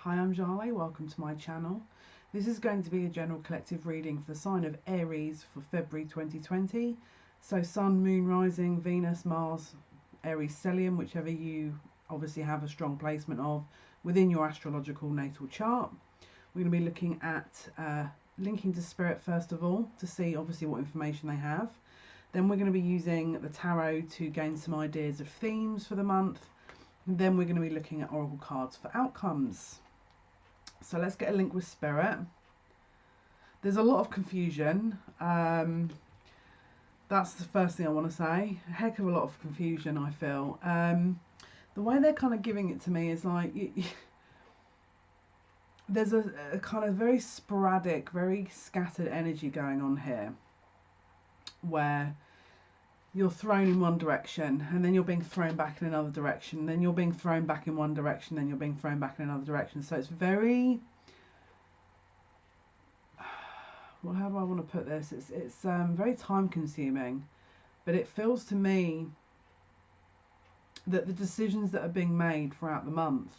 Hi, I'm Jale, welcome to my channel. This is going to be a general collective reading for the sign of Aries for February 2020. So Sun, Moon, Rising, Venus, Mars, Aries stellium, whichever you obviously have a strong placement of within your astrological natal chart. We're going to be looking at linking to Spirit first of all to see obviously what information they have. Then we're going to be using the tarot to gain some ideas of themes for the month. And then we're going to be looking at oracle cards for outcomes. So let's get a link with Spirit. There's a lot of confusion. That's the first thing I want to say. A heck of a lot of confusion, I feel. The way they're kind of giving it to me is like, there's a kind of very sporadic, very scattered energy going on here, where you're thrown in one direction and then you're being thrown back in another direction, then you're being thrown back in one direction, then you're being thrown back in another direction. So it's very, well, how do I want to put this? It's very time consuming, but it feels to me that the decisions that are being made throughout the month,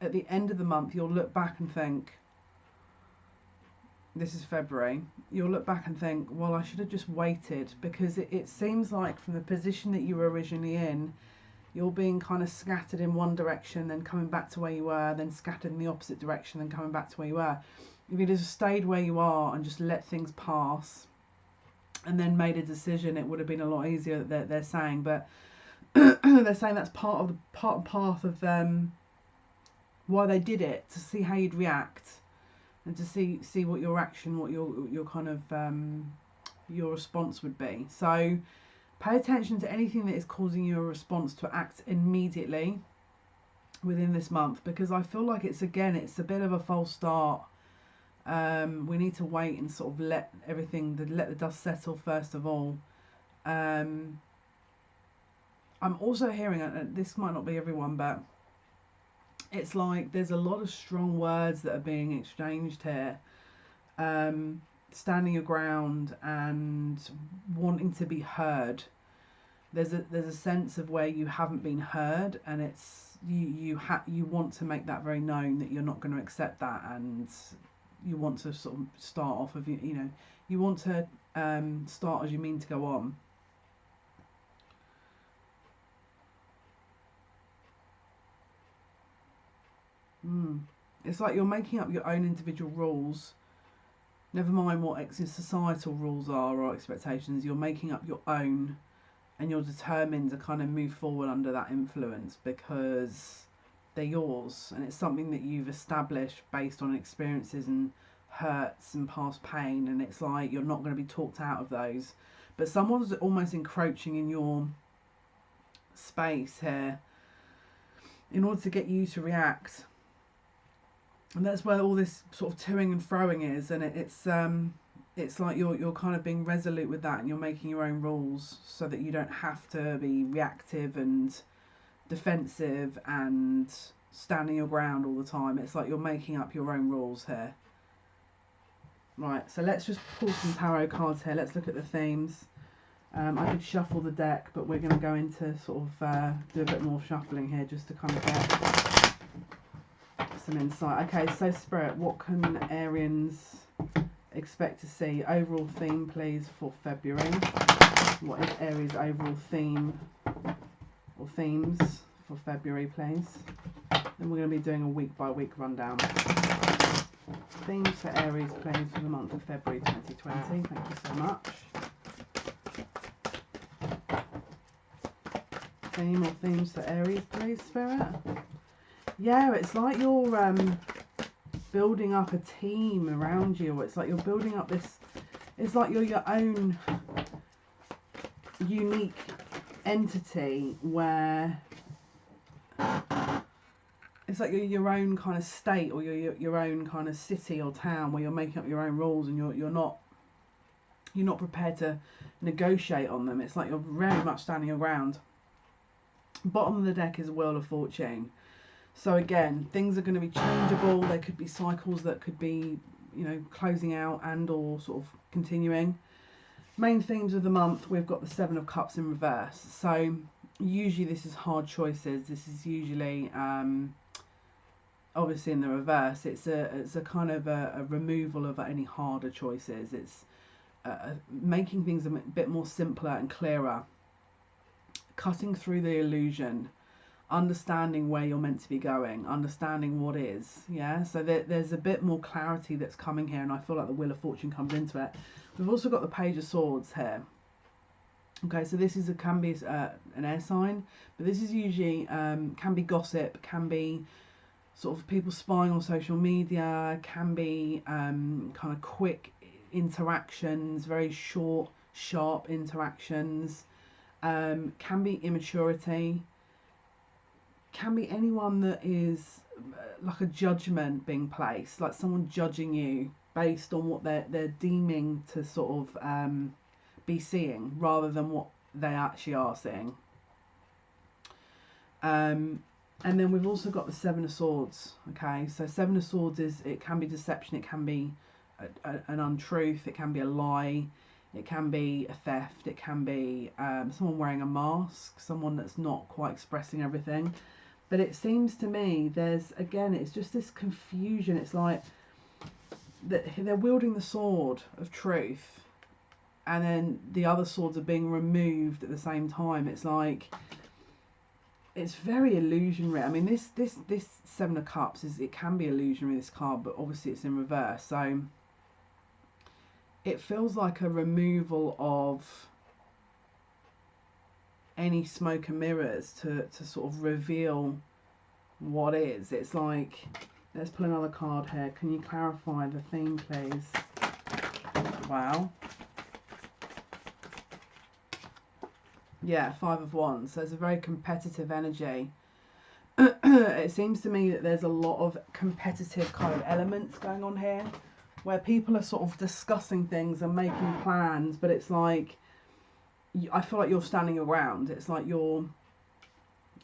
at the end of the month, you'll look back and think, this is February, you'll look back and think, well, I should have just waited, because it seems like from the position that you were originally in, you're being kind of scattered in one direction, then coming back to where you were, then scattered in the opposite direction, then coming back to where you were. If you just stayed where you are and just let things pass and then made a decision, it would have been a lot easier, they're saying. But they're saying that's part and path of why they did it, to see how you'd react and to see what your action, what your kind of your response would be. So pay attention to anything that is causing you a response to act immediately within this month, because I feel like it's a bit of a false start. We need to wait and sort of let the dust settle first of all. I'm also hearing, this might not be everyone, but it's like there's a lot of strong words that are being exchanged here. Standing your ground and wanting to be heard. There's a sense of where you haven't been heard, and it's you want to make that very known that you're not going to accept that, and you want to sort of start off of, you want to start as you mean to go on. It's like you're making up your own individual rules. Never mind what societal rules are or expectations. You're making up your own, and you're determined to kind of move forward under that influence because they're yours, and it's something that you've established based on experiences and hurts and past pain, and it's like you're not going to be talked out of those. But someone's almost encroaching in your space here in order to get you to react. And that's where all this sort of toing and froing is, and it's like you're kind of being resolute with that, and you're making your own rules so that you don't have to be reactive and defensive and standing your ground all the time. It's like you're making up your own rules here. Right, so let's just pull some tarot cards here. Let's look at the themes. I could shuffle the deck, but we're going to go into sort of do a bit more shuffling here just to kind of get some insight. Okay, so Spirit, what can Arians expect to see? Overall theme, please, for February. What is Aries' overall theme or themes for February, please? And we're going to be doing a week by week rundown. Themes for Aries, please, for the month of February 2020. Thank you so much. Theme or themes for Aries, please, Spirit? Yeah, it's like you're building up a team around you. It's like you're building up this, it's like you're your own unique entity, where it's like you're your own kind of state, or you're your own kind of city or town, where you're making up your own rules, and you're not prepared to negotiate on them. It's like you're very much standing your ground. Bottom of the deck is a Wheel of Fortune. So again, things are going to be changeable. There could be cycles that could be, closing out and or sort of continuing. Main themes of the month, we've got the Seven of Cups in reverse. So usually this is hard choices. This is usually obviously in the reverse, it's a kind of a removal of any harder choices. It's making things a bit more simpler and clearer, cutting through the illusion, understanding where you're meant to be going, understanding what is. Yeah, so there's a bit more clarity that's coming here, and I feel like the Wheel of Fortune comes into it. We've also got the Page of Swords here. Okay, so this can be an air sign, but this is usually can be gossip, can be sort of people spying on social media, can be kind of quick interactions, very short, sharp interactions, can be immaturity, can be anyone that is like a judgment being placed, like someone judging you based on what they're deeming to sort of be seeing rather than what they actually are seeing. And then we've also got the Seven of Swords. Okay, so Seven of Swords it can be deception, it can be an untruth, it can be a lie, it can be a theft, it can be someone wearing a mask, someone that's not quite expressing everything. But it seems to me it's just this confusion. It's like they're wielding the sword of truth, and then the other swords are being removed at the same time. It's like it's very illusionary. I mean, this Seven of Cups it can be illusionary, this card, but obviously it's in reverse, so it feels like a removal of any smoke and mirrors to sort of reveal what is. It's like, let's pull another card here. Can you clarify the theme, please? Wow. Yeah, Five of Wands. So there's a very competitive energy. It seems to me that there's a lot of competitive kind of elements going on here, where people are sort of discussing things and making plans, but it's like, I feel like you're standing your ground. It's like you're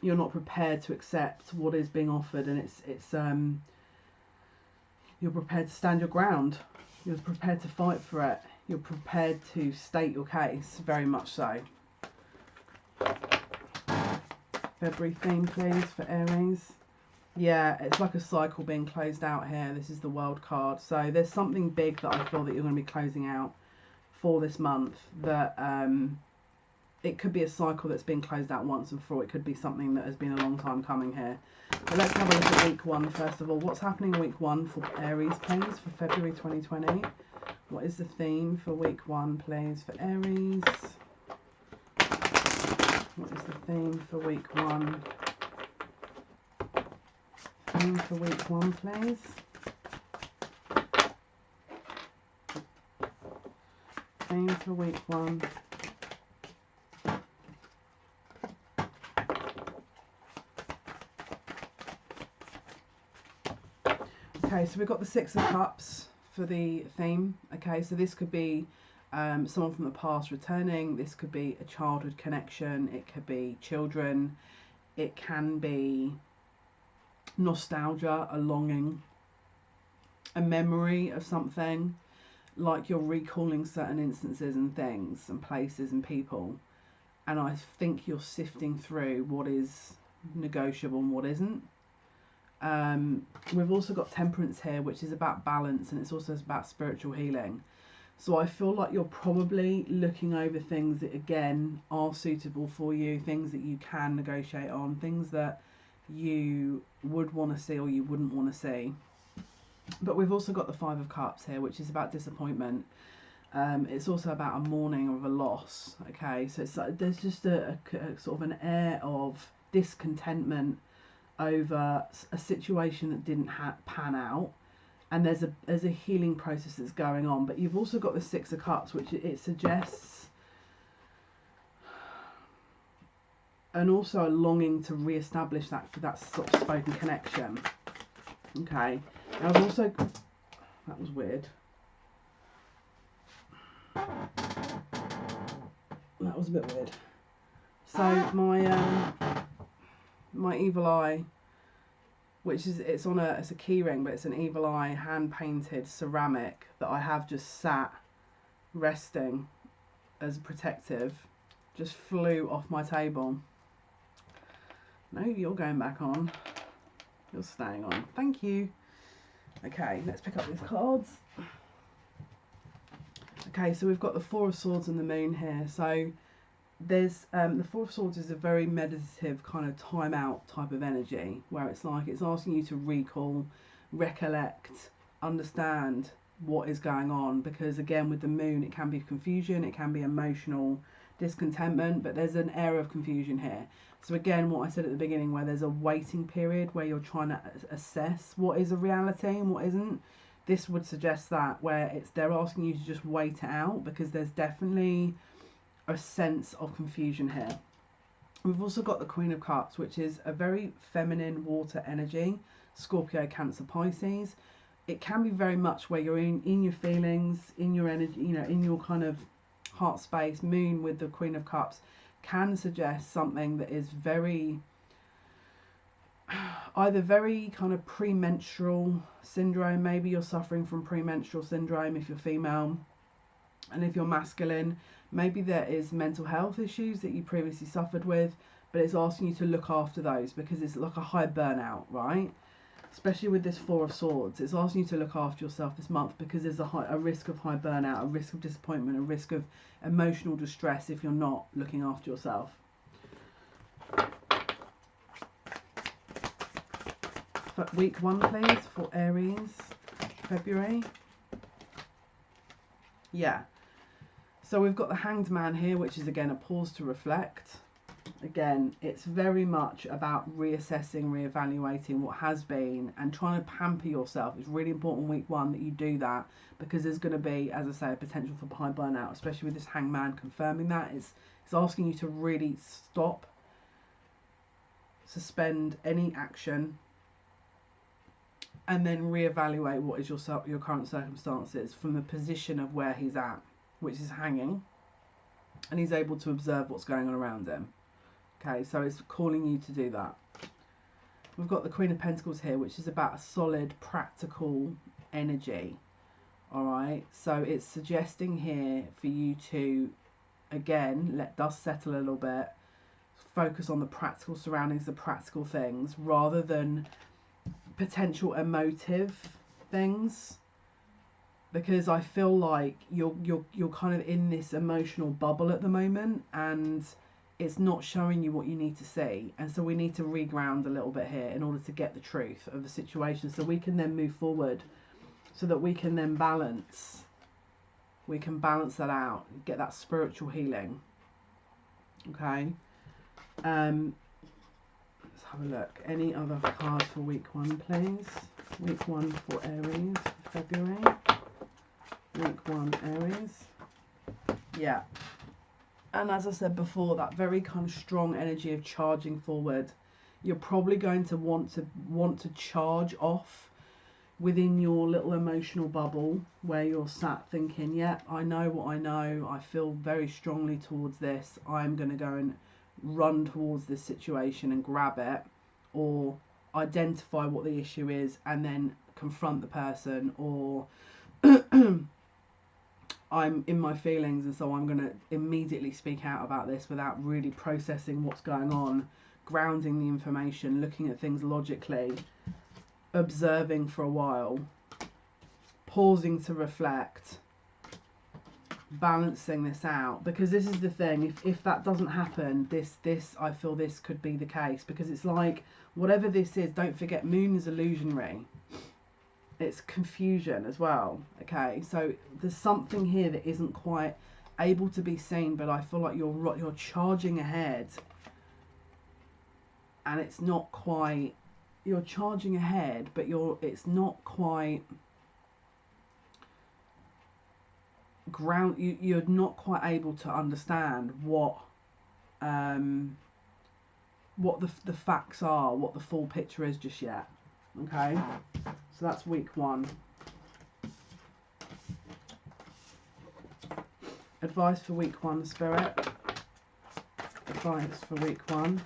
not prepared to accept what is being offered, and it's you're prepared to stand your ground. You're prepared to fight for it. You're prepared to state your case, very much so. February theme, please, for Aries. Yeah, it's like a cycle being closed out here. This is the World card. So there's something big that I feel that you're going to be closing out for this month. That it could be a cycle that's been closed out once and for all. It could be something that has been a long time coming here. But let's have a look at week one first of all. What's happening week one for Aries, please, for February 2020? What is the theme for week one, please, for Aries? What is the theme for week one? Theme for week one, please. Theme for week one. Okay, so we've got the Six of Cups for the theme. Okay, so this could be someone from the past returning. This could be a childhood connection. It could be children. It can be nostalgia, a longing, a memory of something, like you're recalling certain instances and things and places and people, and I think you're sifting through what is negotiable and what isn't. We've also got Temperance here, which is about balance, and it's also about spiritual healing. So I feel like you're probably looking over things that again are suitable for you, things that you can negotiate on, things that you would want to see or you wouldn't want to see. But we've also got the Five of Cups here, which is about disappointment. It's also about a mourning of a loss. Okay, so it's like there's just a sort of an air of discontentment over a situation that didn't pan out, and there's a healing process that's going on. But you've also got the Six of Cups, which it suggests, and also a longing to re-establish that sort of spoken connection. Okay, and I've also, that was weird. That was a bit weird. So my evil eye, which is it's a key ring, but it's an evil eye hand painted ceramic that I have just sat resting as protective, just flew off my table. No, you're going back on. You're staying on. Thank you. Okay, let's pick up these cards. Okay, so we've got the Four of Swords and the Moon here. So there's the Four of Swords is a very meditative kind of time out type of energy, where it's like it's asking you to recall, recollect, understand what is going on, because again with the Moon it can be confusion, it can be emotional discontentment, but there's an area of confusion here. So again, what I said at the beginning, where there's a waiting period where you're trying to assess what is a reality and what isn't. This would suggest that, where they're asking you to just wait it out, because there's definitely a sense of confusion here. We've also got the Queen of Cups, which is a very feminine water energy, Scorpio, Cancer, Pisces. It can be very much where you're in your feelings, in your energy, you know, in your kind of heart space. Moon with the Queen of Cups can suggest something that is very, either very kind of premenstrual syndrome. Maybe you're suffering from premenstrual syndrome if you're female, and if you're masculine, maybe there is mental health issues that you previously suffered with, but it's asking you to look after those, because it's like a high burnout, right? Especially with this Four of Swords, it's asking you to look after yourself this month, because there's a risk of high burnout, a risk of disappointment, a risk of emotional distress if you're not looking after yourself. But week 1, please, for Aries, February. Yeah. So we've got the Hanged Man here, which is again a pause to reflect. Again, it's very much about reassessing, reevaluating what has been and trying to pamper yourself. It's really important week 1 that you do that, because there's going to be, as I say, a potential for high burnout, especially with this Hanged Man confirming that. It's asking you to really stop, suspend any action, and then reevaluate what is your current circumstances from the position of where he's at, which is hanging, and he's able to observe what's going on around him. Okay, so it's calling you to do that. We've got the Queen of Pentacles here, which is about a solid, practical energy. All right, so it's suggesting here for you to, again, let dust settle a little bit, focus on the practical surroundings, the practical things, rather than potential emotive things, because I feel like you're kind of in this emotional bubble at the moment, and it's not showing you what you need to see, and so we need to reground a little bit here in order to get the truth of the situation, so we can then move forward, so that we can then balance that out, get that spiritual healing. Okay, let's have a look. Any other cards for week 1, please? Week 1 for Aries, February. Week 1, Aries. Yeah. And as I said before, that very kind of strong energy of charging forward. You're probably going to want to charge off within your little emotional bubble, where you're sat thinking, yeah, I know what I know. I feel very strongly towards this. I'm going to go and run towards this situation and grab it, or identify what the issue is and then confront the person, or I'm in my feelings, and so I'm going to immediately speak out about this without really processing what's going on, grounding the information, looking at things logically, observing for a while, pausing to reflect, balancing this out. Because this is the thing, if that doesn't happen, this I feel this could be the case, because it's like, whatever this is, don't forget, Moon is illusionary. It's confusion as well. Okay, so there's something here that isn't quite able to be seen, but I feel like you're charging ahead, and it's not quite, you're charging ahead, but it's not quite you're not quite able to understand what the facts are, what the full picture is just yet. Okay, so that's week 1. Advice for week 1, Spirit. Advice for week 1.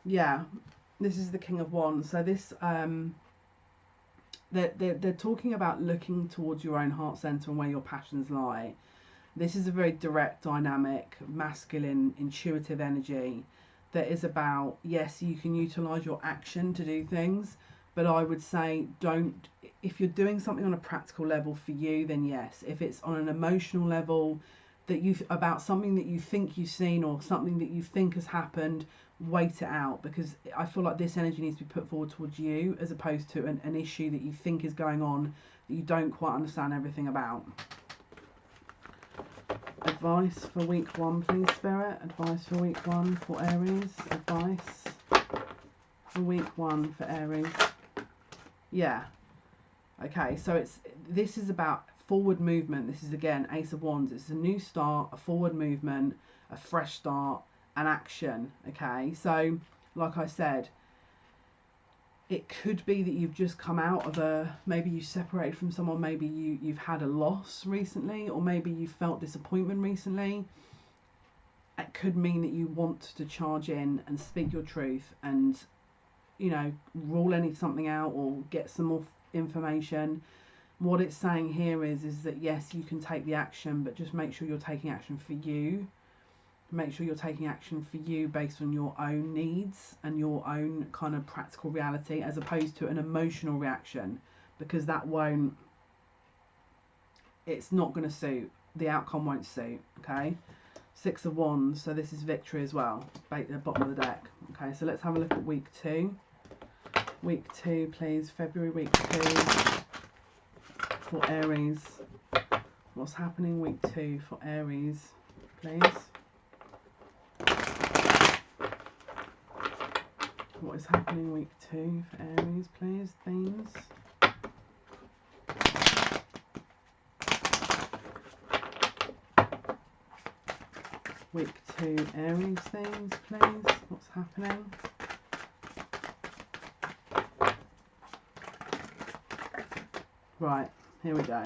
Yeah, this is the King of Wands. So this, they're talking about looking towards your own heart center and where your passions lie. This is a very direct, dynamic, masculine, intuitive energy that is about, yes, you can utilize your action to do things, but I would say don't, if you're doing something on a practical level for you, then yes. If it's on an emotional level, that you about something that you think you've seen or something that you think has happened, wait it out, because I feel like this energy needs to be put forward towards you as opposed to an issue that you think is going on that you don't quite understand everything about. Advice for week 1, please, Spirit. Advice for week 1 for Aries. Advice for week 1 for Aries. Yeah. Okay, so this is about forward movement. This is, again, Ace of Wands. It's a new start, a forward movement, a fresh start, an action. Okay, so like I said, it could be that you've just come out of maybe you separated from someone, maybe you've had a loss recently, or maybe you felt disappointment recently. It could mean that you want to charge in and speak your truth and, you know, rule something out or get some more information. What it's saying here is that yes, you can take the action, but just make sure you're taking action for you. Make sure you're taking action for you based on your own needs and your own kind of practical reality, as opposed to an emotional reaction, because that won't, it's not going to suit, the outcome won't suit. Okay, 6 of Wands, so this is victory as well, at the bottom of the deck. Okay, so let's have a look at week 2. Week 2, please. February week 2 for Aries. What's happening week 2 for Aries, please? What is happening week 2 for Aries, please? Themes. Week 2 Aries themes, please. What's happening? Right, here we go.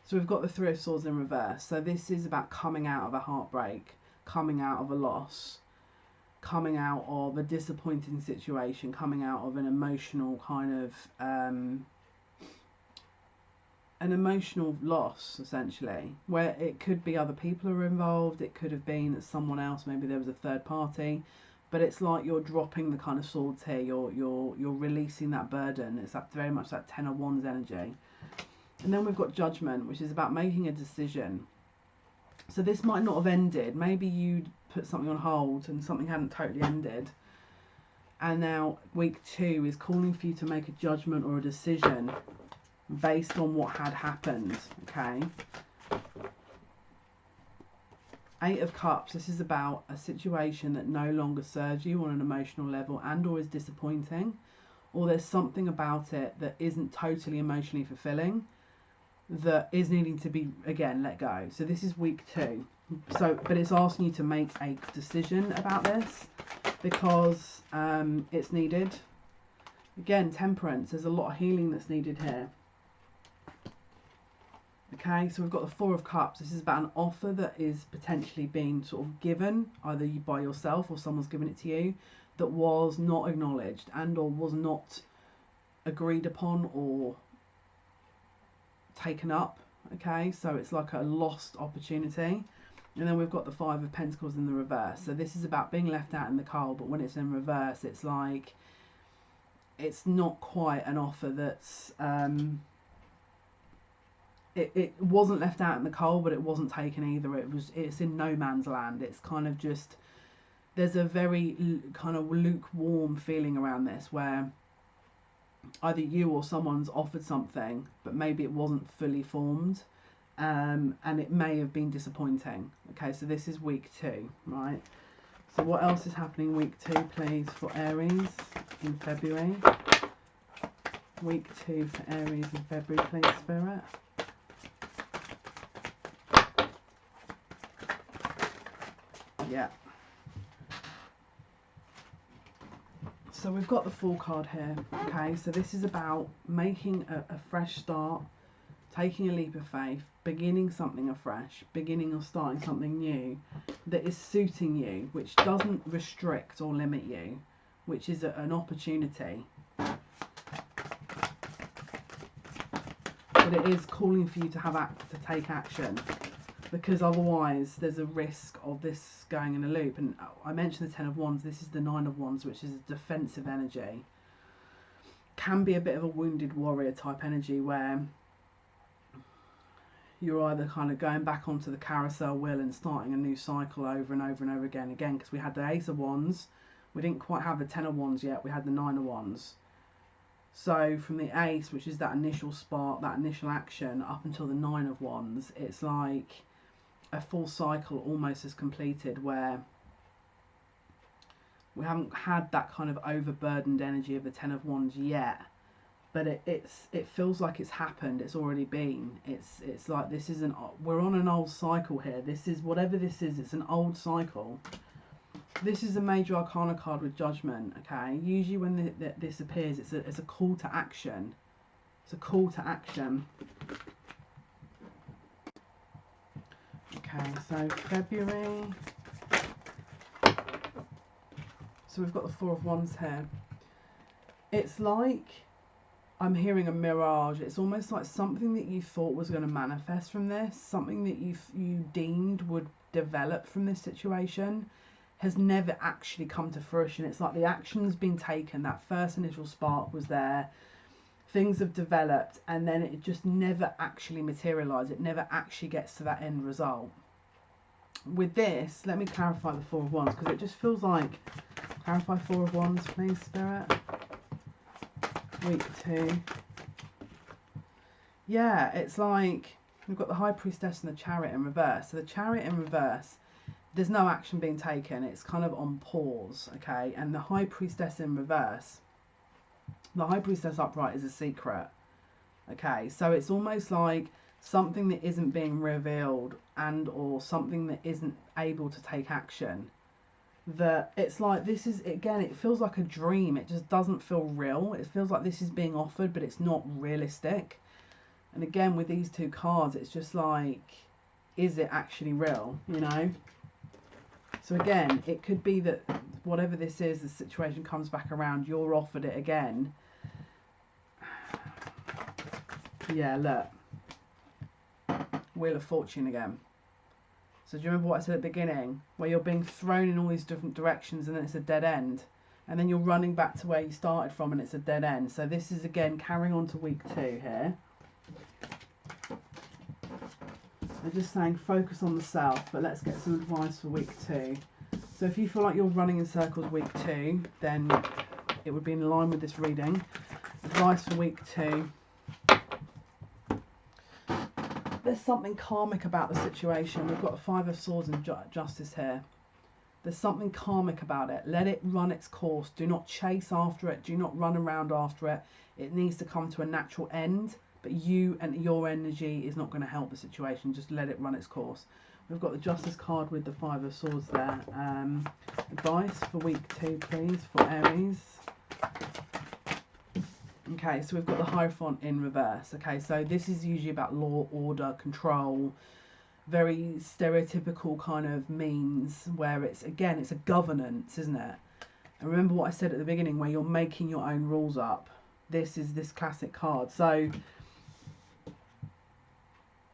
So we've got the 3 of Swords in reverse. So this is about coming out of a heartbreak, coming out of a loss, coming out of a disappointing situation, coming out of an emotional kind of an emotional loss, essentially, where it could be other people are involved, it could have been someone else, maybe there was a third party, but it's like you're dropping the kind of swords here, you're releasing that burden. It's that very much that 10 of Wands energy. And then we've got Judgment, which is about making a decision. So this might not have ended. Maybe you'd put something on hold and something hadn't totally ended. And now week 2 is calling for you to make a judgment or a decision based on what had happened. Okay. 8 of Cups. This is about a situation that no longer serves you on an emotional level and or is disappointing. Or there's something about it that isn't totally emotionally fulfilling, that is needing to be, again, let go. So this is week 2. So, but it's asking you to make a decision about this because it's needed. Again, Temperance. There's a lot of healing that's needed here. Okay, so we've got the 4 of Cups. This is about an offer that is potentially being sort of given, either by yourself or someone's given it to you, that was not acknowledged and or was not agreed upon or taken up. Okay, so it's like a lost opportunity. And then we've got the 5 of Pentacles in the reverse. So this is about being left out in the cold, but when it's in reverse, it's like it's not quite an offer that's it wasn't left out in the cold, but it wasn't taken either. It's in no man's land. It's kind of just, there's a very kind of lukewarm feeling around this, where either you or someone's offered something, but maybe it wasn't fully formed, and it may have been disappointing. Okay, so this is week 2, right? So what else is happening week 2, please, for Aries in February? Week 2 for Aries in February, please, Spirit. Yeah. So we've got the Fool card here. Okay, so this is about making a fresh start, taking a leap of faith, beginning something afresh, beginning or starting something new that is suiting you, which doesn't restrict or limit you, which is an opportunity. But it is calling for you to take action. because otherwise there's a risk of this going in a loop. And I mentioned the 10 of Wands, this is the 9 of Wands, which is a defensive energy. Can be a bit of a wounded warrior type energy where you're either kind of going back onto the carousel wheel and starting a new cycle over and over and over again, because we had the Ace of Wands, we didn't quite have the 10 of Wands yet, we had the 9 of Wands. So from the Ace, which is that initial spark, that initial action, up until the 9 of Wands, it's like a full cycle almost is completed, where we haven't had that kind of overburdened energy of the 10 of Wands yet. But it feels like it's happened. It's already been. It's like this is we're on an old cycle here. This is whatever this is. It's an old cycle. This is a major arcana card with Judgment. Okay. Usually when this appears, it's a call to action. It's a call to action. Okay. So February. So we've got the 4 of Wands here. It's like, I'm hearing a mirage. It's almost like something that you thought was going to manifest from this, something that you deemed would develop from this situation, has never actually come to fruition. It's like the action's been taken, that first initial spark was there, things have developed, and then it just never actually materialised. It never actually gets to that end result. With this, let me clarify the 4 of Wands, because it just feels like, clarify 4 of Wands, please, Spirit. Week 2. Yeah, it's like we've got the High Priestess and the Chariot in reverse. So the Chariot in reverse, there's no action being taken. It's kind of on pause, okay? And the High Priestess in reverse, the High Priestess upright is a secret, okay? So it's almost like something that isn't being revealed and or something that isn't able to take action. That it's like, this is, again, it feels like a dream. It just doesn't feel real. It feels like this is being offered, but it's not realistic. And again, with these two cards, it's just like, is it actually real, you know? So again, it could be that whatever this is, the situation comes back around, you're offered it again. Yeah, look, Wheel of Fortune again. So do you remember what I said at the beginning? Where you're being thrown in all these different directions and then it's a dead end. And then you're running back to where you started from and it's a dead end. So this is again carrying on to week 2 here. They're just saying focus on the self, but let's get some advice for week 2. So if you feel like you're running in circles week 2, then it would be in line with this reading. Advice for week 2. There's something karmic about the situation. We've got the 5 of Swords and Justice here. There's something karmic about it. Let it run its course. Do not chase after it. Do not run around after it. It needs to come to a natural end. But you and your energy is not going to help the situation. Just let it run its course. We've got the Justice card with the 5 of Swords there. Advice for week 2, please, for Aries. Okay, so we've got the Hierophant in reverse. Okay, so this is usually about law, order, control, very stereotypical kind of means where it's, again, it's a governance, isn't it? And remember what I said at the beginning, where you're making your own rules up. This is this classic card. So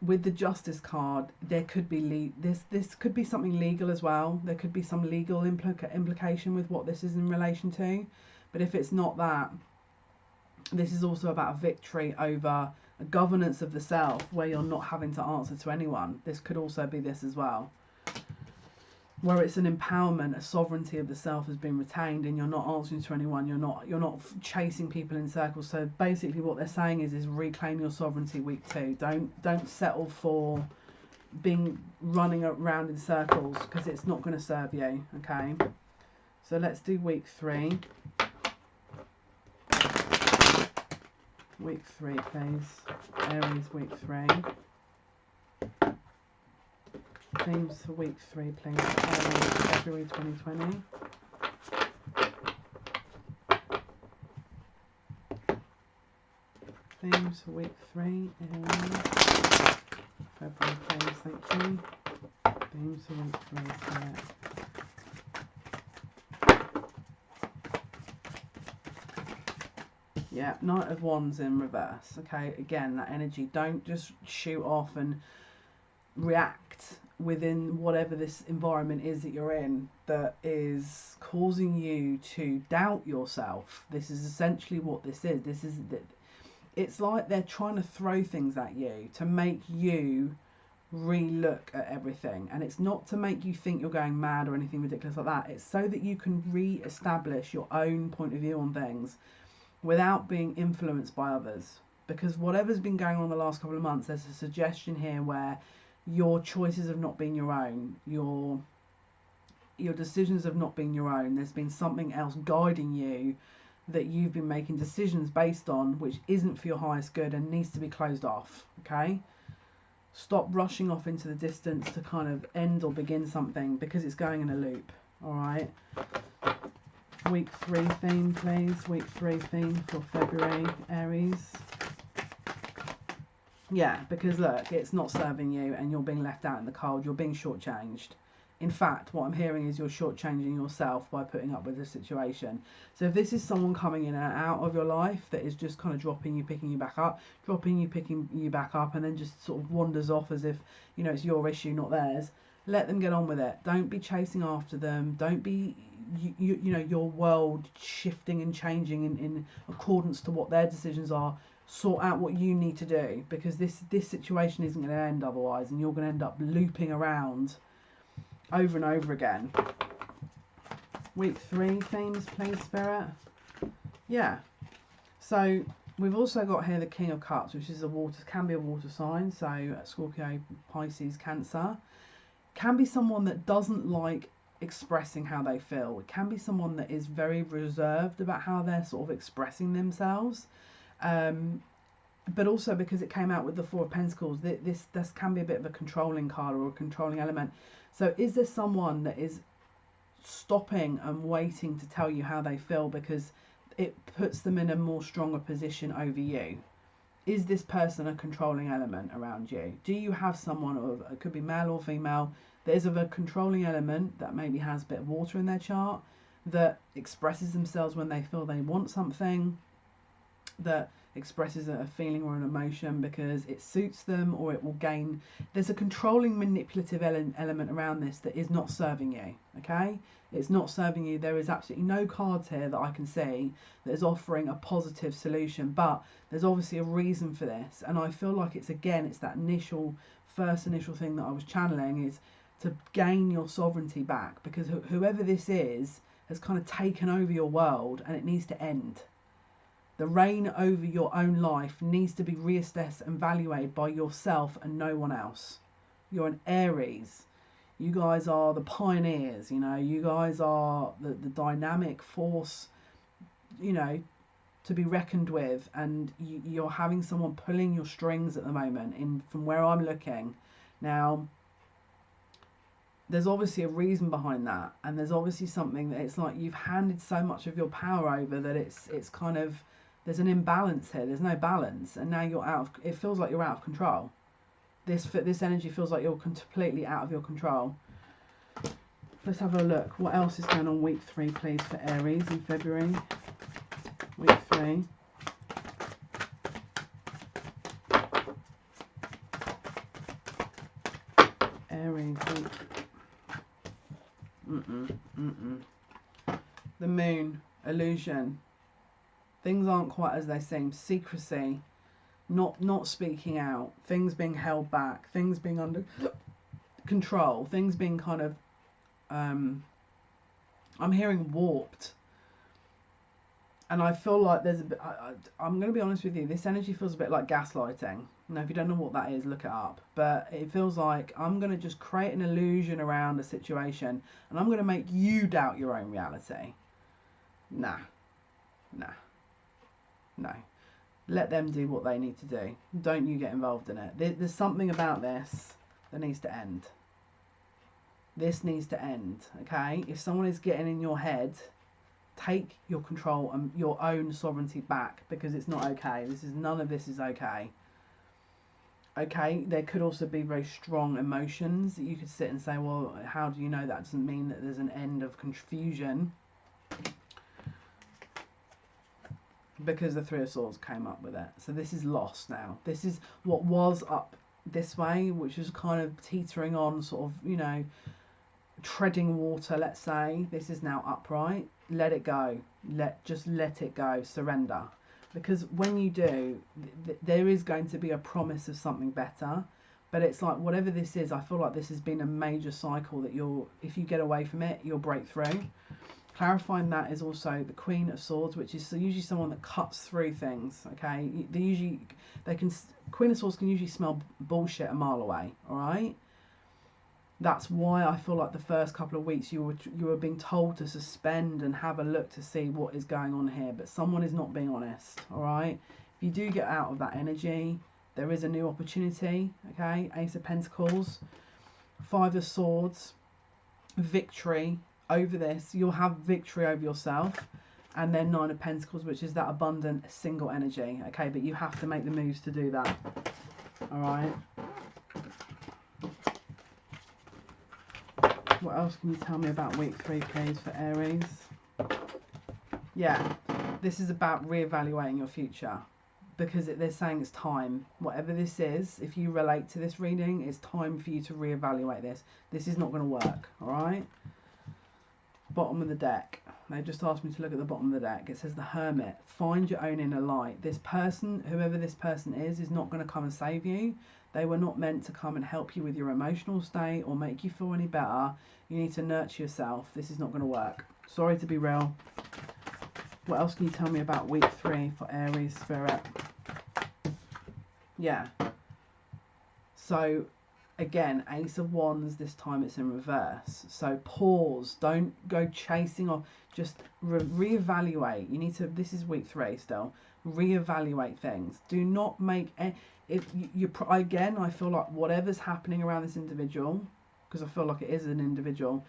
with the Justice card, there could be this could be something legal as well. There could be some legal implication with what this is in relation to. But if it's not that, this is also about victory over a governance of the self where you're not having to answer to anyone. This could also be this as well, where it's an empowerment, a sovereignty of the self has been retained and you're not answering to anyone. You're not chasing people in circles. So basically what they're saying is reclaim your sovereignty week 2. Don't settle for being running around in circles, because it's not going to serve you. Okay, so let's do week 3. Week 3, please. Aries, week 3. Themes for week 3, please. Aries, February 2020. Themes for week 3. Aries, February, please. Thank you. Themes for week 3. Yeah. Yeah, Knight of Wands in reverse. Okay, again, that energy. Don't just shoot off and react within whatever this environment is that you're in that is causing you to doubt yourself. This is essentially what this is. It's like they're trying to throw things at you to make you re-look at everything, and it's not to make you think you're going mad or anything ridiculous like that. It's so that you can re-establish your own point of view on things without being influenced by others. Because whatever's been going on the last couple of months, there's a suggestion here where your choices have not been your own, your decisions have not been your own. There's been something else guiding you that you've been making decisions based on, which isn't for your highest good and needs to be closed off. Okay, stop rushing off into the distance to kind of end or begin something, because it's going in a loop. All right, week 3 theme, please. Week 3 theme for February, Aries. Yeah, because look, it's not serving you and you're being left out in the cold. You're being shortchanged. In fact, what I'm hearing is you're shortchanging yourself by putting up with the situation. So if this is someone coming in and out of your life that is just kind of dropping you, picking you back up, dropping you, picking you back up, and then just sort of wanders off as if, you know, it's your issue, not theirs, let them get on with it. Don't be chasing after them. Don't be, you know, your world shifting and changing in accordance to what their decisions are. Sort out what you need to do, because this situation isn't going to end otherwise, and you're going to end up looping around over and over again. Week 3 themes, please, Spirit. Yeah. So we've also got here the King of Cups, which is can be a water sign. So Scorpio, Pisces, Cancer. Can be someone that doesn't like expressing how they feel. It can be someone that is very reserved about how they're sort of expressing themselves. But also, because it came out with the 4 of Pentacles, this can be a bit of a controlling card or a controlling element. So is there someone that is stopping and waiting to tell you how they feel because it puts them in a more stronger position over you? Is this person a controlling element around you? Do you have someone, or it could be male or female, that is of a controlling element that maybe has a bit of water in their chart, that expresses themselves when they feel they want something, that expresses a feeling or an emotion because it suits them or it will gain. There's a controlling, manipulative element around this that is not serving you. Okay, it's not serving you. There is absolutely no cards here that I can see that is offering a positive solution, but there's obviously a reason for this, and I feel like it's that first initial thing that I was channeling, is to gain your sovereignty back, because whoever this is has kind of taken over your world and it needs to end. The reign over your own life needs to be reassessed and evaluated by yourself and no one else. You're an Aries. You guys are the pioneers, you know. You guys are the dynamic force, you know, to be reckoned with. And you're having someone pulling your strings at the moment, from where I'm looking. Now, there's obviously a reason behind that. And there's obviously something that it's like you've handed so much of your power over that it's kind of, there's an imbalance here. There's no balance, and now you're it feels like you're out of control. This energy feels like you're completely out of your control. Let's have a look. What else is going on week 3, please, for Aries in February? Week 3. Aries. The Moon. Illusion. Things aren't quite as they seem. Secrecy, not speaking out, things being held back, things being under control, things being kind of, I'm hearing warped. And I feel like there's a bit, I'm going to be honest with you, this energy feels a bit like gaslighting. Now, if you don't know what that is, look it up. But it feels like I'm going to just create an illusion around a situation, and I'm going to make you doubt your own reality. Nah. No, let them do what they need to do. Don't you get involved in it. There's something about this that needs to end. This needs to end, okay? If someone is getting in your head, take your control and your own sovereignty back, because it's not okay. None of this is okay. Okay, there could also be very strong emotions that you could sit and say, well, how do you know that doesn't mean that there's an end of confusion? Because the 3 of Swords came up with it. So this is lost now. This is what was up this way, which is kind of teetering on, sort of, you know, treading water, let's say. This is now upright. Let it go. Just let it go. Surrender. Because when you do, there is going to be a promise of something better. But it's like, whatever this is, I feel like this has been a major cycle that if you get away from it, you'll break through. Clarifying that is also the Queen of Swords, which is usually someone that cuts through things. Okay, Queen of Swords can usually smell bullshit a mile away. All right. That's why I feel like the first couple of weeks you were being told to suspend and have a look to see what is going on here. But someone is not being honest. All right. If you do get out of that energy, there is a new opportunity. Okay. Ace of Pentacles, Five of Swords, victory over this. You'll have victory over yourself. And then Nine of Pentacles, which is that abundant single energy. Okay. But you have to make the moves to do that. All right. What else can you tell me about week 3, please, for Aries? Yeah, this is about reevaluating your future, because they're saying it's time. Whatever this is, if you relate to this reading, it's time for you to reevaluate this. This is not going to work, all right? Bottom of the deck. They just asked me to look at the bottom of the deck. It says the Hermit. Find your own inner light. This person, whoever this person is not going to come and save you. They were not meant to come and help you with your emotional state or make you feel any better. You need to nurture yourself. This is not going to work. Sorry to be real. What else can you tell me about week 3 for Aries Spirit? Yeah. So, again, Ace of Wands, this time it's in reverse. So pause. Don't go chasing off. Just reevaluate. You need to, this is week 3 still. Reevaluate things. Do not make... Again, I feel like whatever's happening around this individual, because I feel like it is an individual,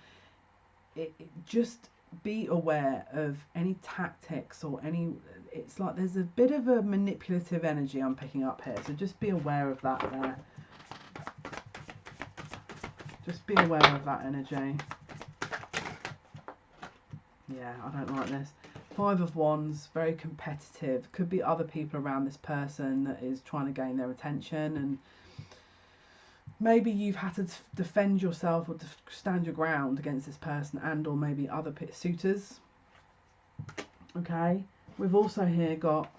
just be aware of any tactics or any... It's like there's a bit of a manipulative energy I'm picking up here. So just be aware of that there. Just be aware of that energy. Yeah, I don't like this. Five of Wands, very competitive. Could be other people around this person that is trying to gain their attention, and maybe you've had to defend yourself or stand your ground against this person, and or maybe other suitors. Okay, we've also here got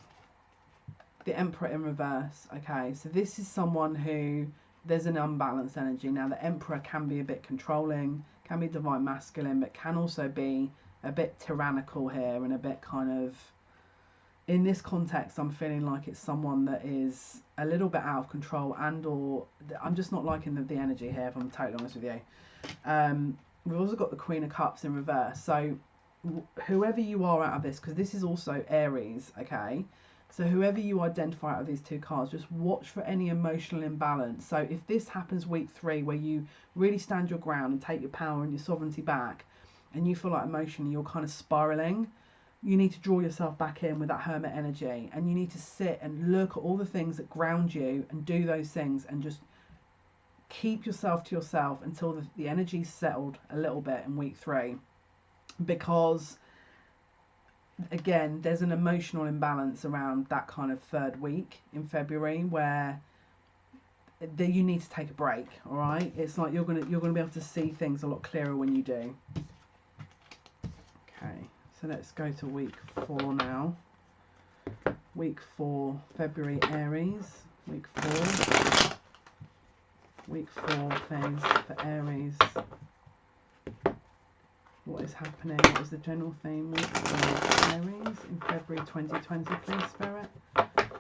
the Emperor in reverse. Okay, so this is someone who, there's an unbalanced energy. Now the Emperor can be a bit controlling, can be divine masculine, but can also be a bit tyrannical here, and a bit kind of, in this context, I'm feeling like it's someone that is a little bit out of control, and or I'm just not liking the energy here, if I'm totally honest with you. We've also got the Queen of Cups in reverse. So whoever you are out of this, because this is also Aries, okay? So whoever you identify out of these two cards, just watch for any emotional imbalance. So if this happens week 3, where you really stand your ground and take your power and your sovereignty back, and you feel like emotionally you're kind of spiraling, you need to draw yourself back in with that Hermit energy, and you need to sit and look at all the things that ground you and do those things, and just keep yourself to yourself until the energy's settled a little bit in week 3. Because again, there's an emotional imbalance around that kind of 3rd week in February, where you need to take a break. All right, it's like you're gonna be able to see things a lot clearer when you do. Okay, so let's go to week 4 now. Week 4, February, Aries. Week 4. Week 4, please, for Aries. What is happening? What is the general theme? Week 4, Aries, in February 2020, please, Spirit.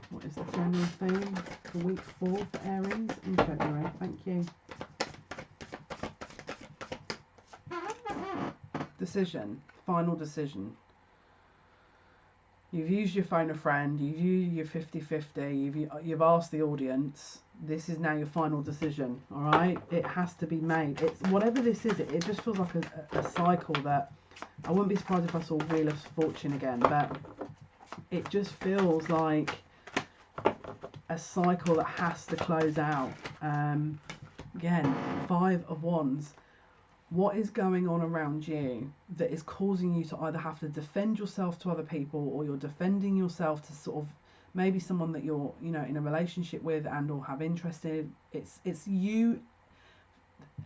What is the general theme for week 4 for Aries in February? Thank you. Decision. Final decision. You've used your phone a friend, you've used your 50-50, you've asked the audience. This is now your final decision, all right? It has to be made. It's whatever this is, it just feels like a cycle that I wouldn't be surprised if I saw Wheel of Fortune again, but it just feels like a cycle that has to close out. Again, 5 of Wands. What is going on around you that is causing you to either have to defend yourself to other people, or you're defending yourself to sort of maybe someone that you're, you know, in a relationship with and or have interest in. It's you.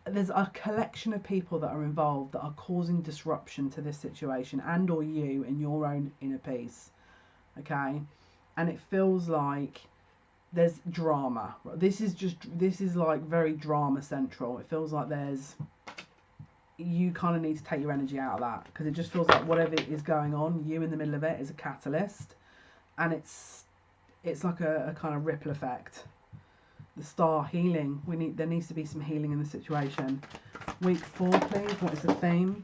There's a collection of people that are involved that are causing disruption to this situation and or you in your own inner peace. Okay, and it feels like there's drama. This is like very drama central. It feels like you kind of need to take your energy out of that, because it just feels like whatever is going on, you in the middle of it is a catalyst, and it's like a kind of ripple effect. The star healing. There needs to be some healing in the situation. Week 4, please. What is the theme?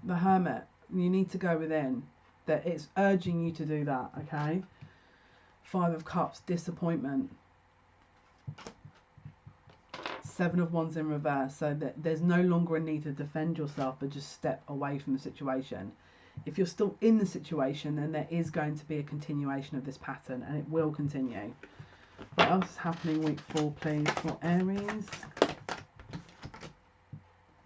The Hermit. You need to go within. That it's urging you to do that. Okay. 5 of Cups. Disappointment. 7 of Wands in reverse. So that there's no longer a need to defend yourself, but just step away from the situation. If you're still in the situation, then there is going to be a continuation of this pattern, and it will continue. What else is happening week 4, please, for Aries?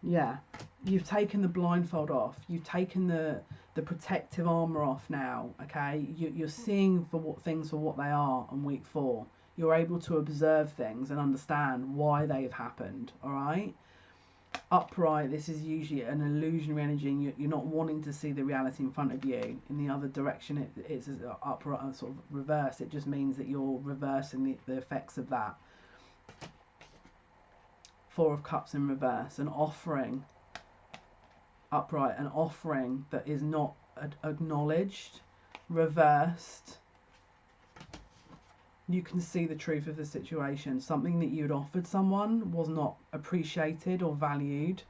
Yeah, you've taken the blindfold off. You've taken the protective armour off now, okay? You're seeing things for what they are on week 4. You're able to observe things and understand why they've happened, all right? Upright, this is usually an illusionary energy, and you're not wanting to see the reality in front of you. In the other direction, it's upright, sort of reverse. It just means that you're reversing the effects of that. 4 of Cups in reverse, an offering. Upright, an offering that is not acknowledged. Reversed, you can see the truth of the situation. Something that you'd offered someone was not appreciated or valued.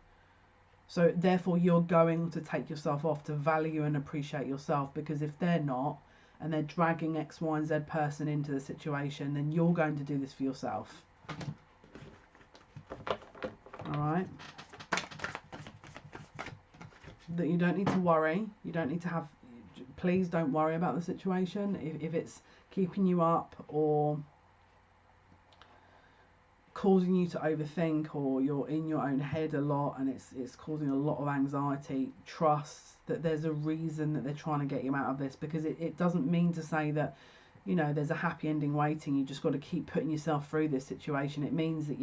So therefore you're going to take yourself off to value and appreciate yourself, because if they're not, and they're dragging X, Y, and Z person into the situation, then you're going to do this for yourself. Alright? That you don't need to worry. You don't need to have... Please don't worry about the situation. If it's keeping you up or causing you to overthink, or you're in your own head a lot and it's causing a lot of anxiety, trust that there's a reason that they're trying to get you out of this, because it doesn't mean to say that, you know, there's a happy ending waiting. You just got to keep putting yourself through this situation. It means that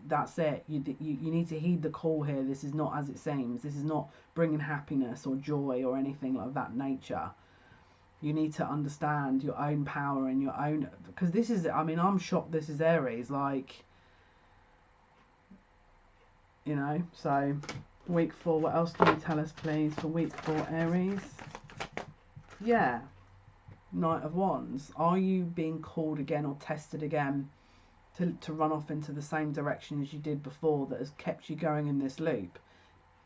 that's it. You need to heed the call here. This is not as it seems. This is not bringing happiness or joy or anything of that nature. You need to understand your own power and your own... Because this is... I mean, I'm shocked this is Aries. Like... You know, so... Week 4, what else can you tell us, please, for week 4, Aries? Yeah. Knight of Wands. Are you being called again or tested again to run off into the same direction as you did before that has kept you going in this loop?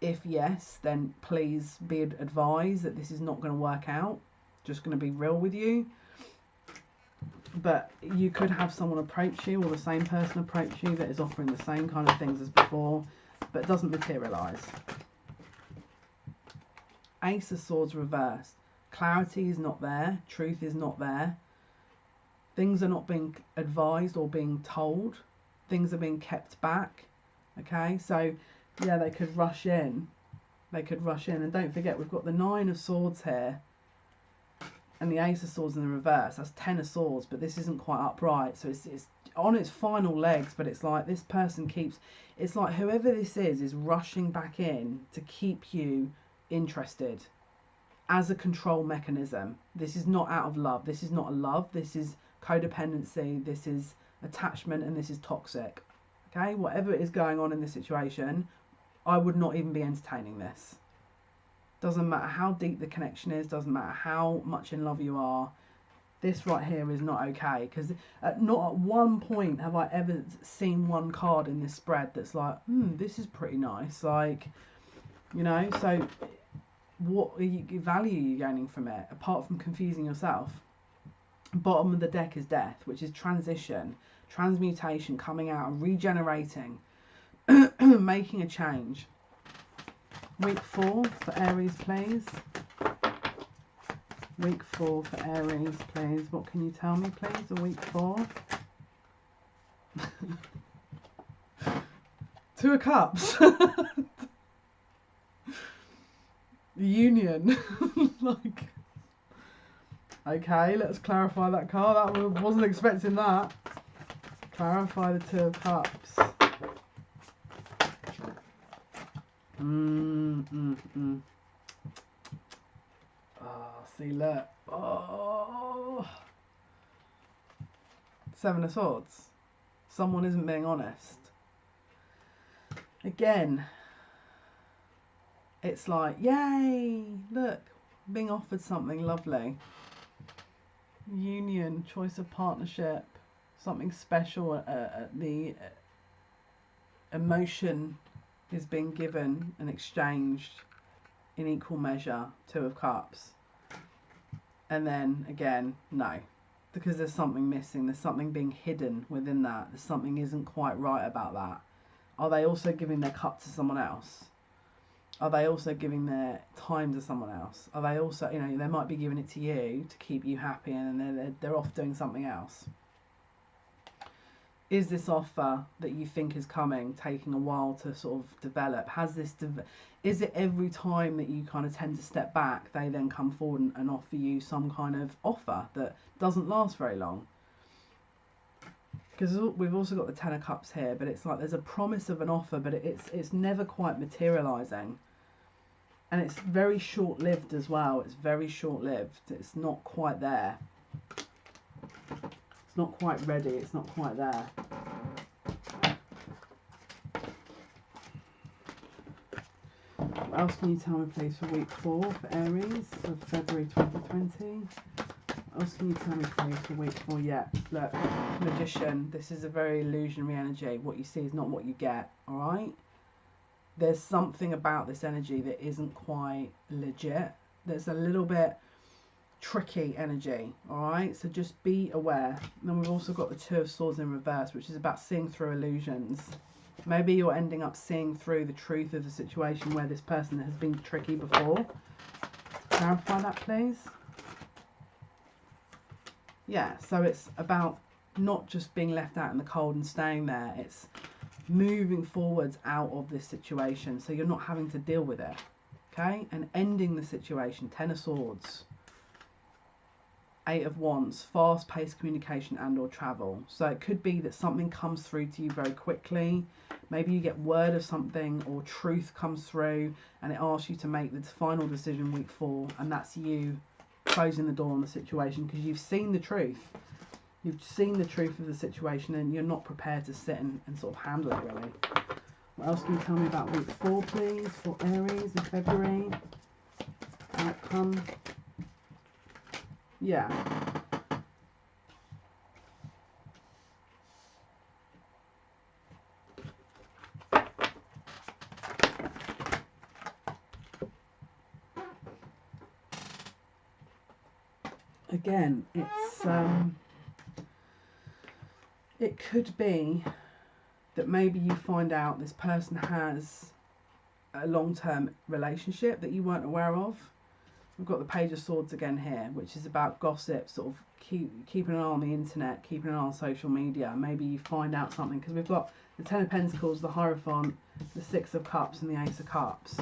If yes, then please be advised that this is not going to work out. Just going to be real with you. But you could have someone approach you, or the same person approach you, that is offering the same kind of things as before, but it doesn't materialise. Ace of Swords reversed. Clarity is not there. Truth is not there. Things are not being advised or being told. Things are being kept back. Okay, so yeah, they could rush in. They could rush in. And don't forget, we've got the 9 of Swords here. And the Ace of Swords in the reverse. That's 10 of Swords, but this isn't quite upright. So it's on its final legs, but it's like this person keeps... It's like whoever this is rushing back in to keep you interested as a control mechanism. This is not out of love. This is not a love. This is codependency. This is attachment, and this is toxic. Okay? Whatever is going on in this situation, I would not even be entertaining this. Doesn't matter how deep the connection is, doesn't matter how much in love you are, this right here is not okay. Because not at one point have I ever seen one card in this spread that's like, this is pretty nice. Like, you know, so what value are you gaining from it, apart from confusing yourself? Bottom of the deck is Death, which is transition, transmutation, coming out and regenerating, making a change. Week 4 for Aries, please. Week 4 for Aries, please. What can you tell me, please, for week 4? 2 of Cups. The union. Like, okay, let's clarify that card. That wasn't expecting that. Clarify the Two of Cups. Oh, see, look. Oh. Seven of Swords. Someone isn't being honest. Again, it's like, yay, look, being offered something lovely. Union, choice of partnership, something special. The emotion is being given and exchanged in equal measure. Two of Cups. And then again, no, because there's something missing. There's something being hidden within that. There's something isn't quite right about that. Are they also giving their cup to someone else? Are they also giving their time to someone else? Are they also, you know, they might be giving it to you to keep you happy, and then they're off doing something else. Is this offer that you think is coming taking a while to sort of develop? Is it every time that you kind of tend to step back, they then come forward and offer you some kind of offer that doesn't last very long? Because we've also got the Ten of Cups here, but it's like there's a promise of an offer, but it's never quite materialising. And it's very short-lived as well. It's very short-lived. It's not quite there. It's not quite ready. It's not quite there. What else can you tell me, please, for week 4 for Aries of February 2020? What else can you tell me, please, for week 4? Yeah, look, Magician. This is a very illusionary energy. What you see is not what you get, all right? There's something about this energy that isn't quite legit. There's a little bit tricky energy, all right? So just be aware. And then we've also got the Two of Swords in reverse, which is about seeing through illusions. Maybe you're ending up seeing through the truth of the situation where this person has been tricky before. Clarify that, please. Yeah, so it's about not just being left out in the cold and staying there. It's moving forwards out of this situation, so you're not having to deal with it, okay? And ending the situation. Ten of Swords, Eight of Wands, fast-paced communication and or travel. So it could be that something comes through to you very quickly. Maybe you get word of something, or truth comes through and it asks you to make the final decision week 4, and that's you closing the door on the situation because you've seen the truth. You've seen the truth of the situation and you're not prepared to sit and sort of handle it, really. What else can you tell me about week 4, please, for Aries in February? Outcome. Yeah. Again, it could be that maybe you find out this person has a long-term relationship that you weren't aware of. We've got the Page of Swords again here, which is about gossip, sort of keeping an eye on the internet, keeping an eye on social media. Maybe you find out something, because we've got the Ten of Pentacles, the Hierophant, the Six of Cups and the Ace of Cups.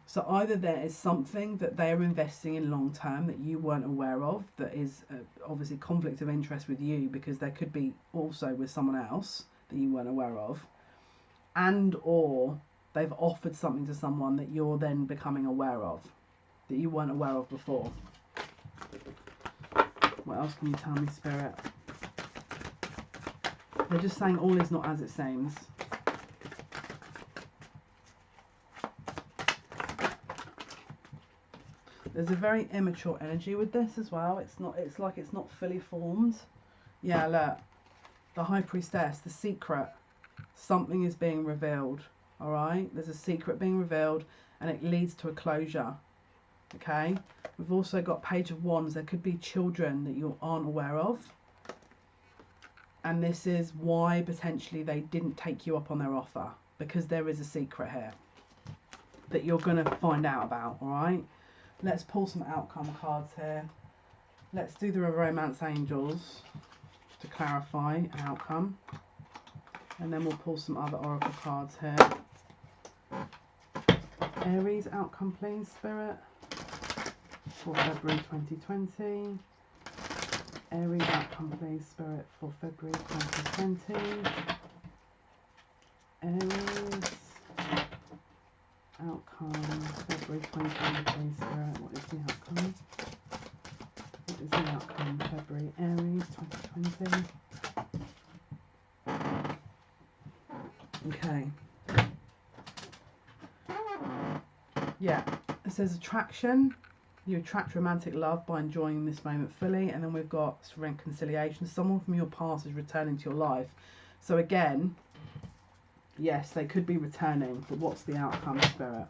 So either there is something that they are investing in long term that you weren't aware of, that is obviously conflict of interest with you, because there could be also with someone else that you weren't aware of, and or they've offered something to someone that you're then becoming aware of, that you weren't aware of before. What else can you tell me, Spirit? They're just saying all is not as it seems. There's a very immature energy with this as well. It's like it's not fully formed. Yeah, look. The High Priestess, the secret. Something is being revealed. Alright? There's a secret being revealed and it leads to a closure. Okay? We've also got Page of Wands. There could be children that you aren't aware of. And this is why potentially they didn't take you up on their offer. Because there is a secret here that you're going to find out about. Alright? Let's pull some outcome cards here. Let's do the Romance Angels to clarify an outcome. And then we'll pull some other Oracle cards here. Aries outcome, please, Spirit. for February 2020. Aries outcome, please, Spirit, for February 2020. Aries outcome, February 2020, please, Spirit. What is the outcome? What is the outcome, February, Aries 2020? Okay. Yeah, it says attraction. You attract romantic love by enjoying this moment fully, and then we've got reconciliation. Someone from your past is returning to your life. So again, yes, they could be returning, but what's the outcome, Spirit?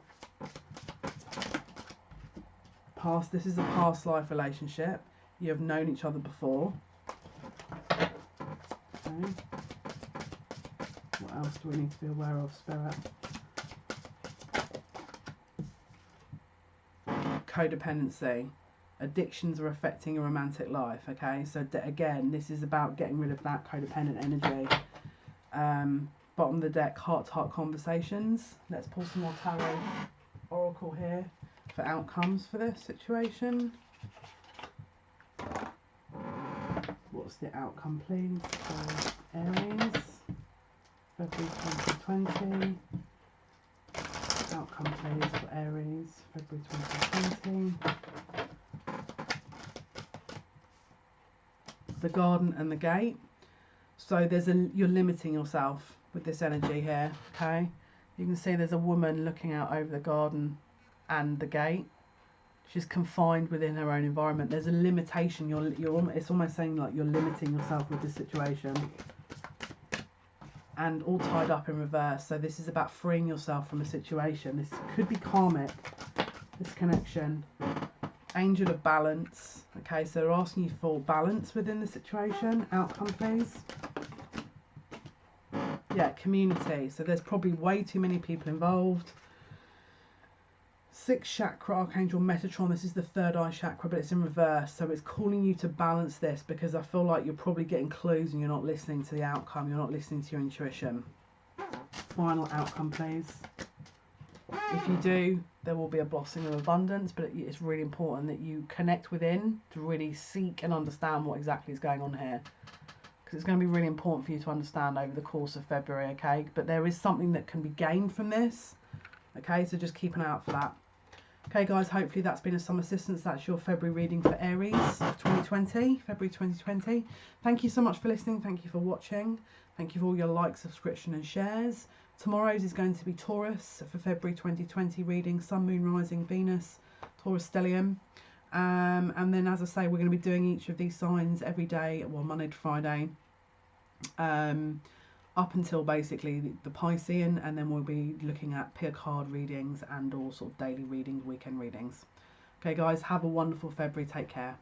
Past. This is a past life relationship. You have known each other before. Okay. What else do we need to be aware of, Spirit? Codependency. Addictions are affecting your romantic life. Okay, so again, this is about getting rid of that codependent energy. Bottom of the deck, heart-to-heart conversations. Let's pull some more tarot oracle here for outcomes for this situation. What's the outcome, please, for Aries, February 2020? Outcome, please, for Aries, February 2020. The garden and the gate. So you're limiting yourself with this energy here, okay? You can see there's a woman looking out over the garden and the gate. She's confined within her own environment. There's a limitation. It's almost saying like you're limiting yourself with this situation. And all tied up in reverse. So this is about freeing yourself from a situation. This could be karmic, this connection. Angel of balance. Okay, so they're asking you for balance within the situation. Outcome, please. Yeah, community. So there's probably way too many people involved. 6th chakra, Archangel Metatron. This is the third eye chakra, but it's in reverse. So it's calling you to balance this, because I feel like you're probably getting clues and you're not listening to the outcome. You're not listening to your intuition. Final outcome, please. If you do, there will be a blossoming of abundance, but it's really important that you connect within to really seek and understand what exactly is going on here. Because it's going to be really important for you to understand over the course of February, okay? But there is something that can be gained from this, okay? So just keep an eye out for that. Okay, guys, hopefully that's been of some assistance. That's your February reading for Aries 2020, February 2020. Thank you so much for listening. Thank you for watching. Thank you for all your likes, subscription and shares. Tomorrow's is going to be Taurus for February 2020 reading, Sun, Moon, Rising, Venus, Taurus stellium. And then, as I say, we're going to be doing each of these signs every day, well, Monday to Friday, up until basically the Piscean, and then we'll be looking at peer card readings and all sort of daily readings, weekend readings. Okay, guys, have a wonderful February. Take care.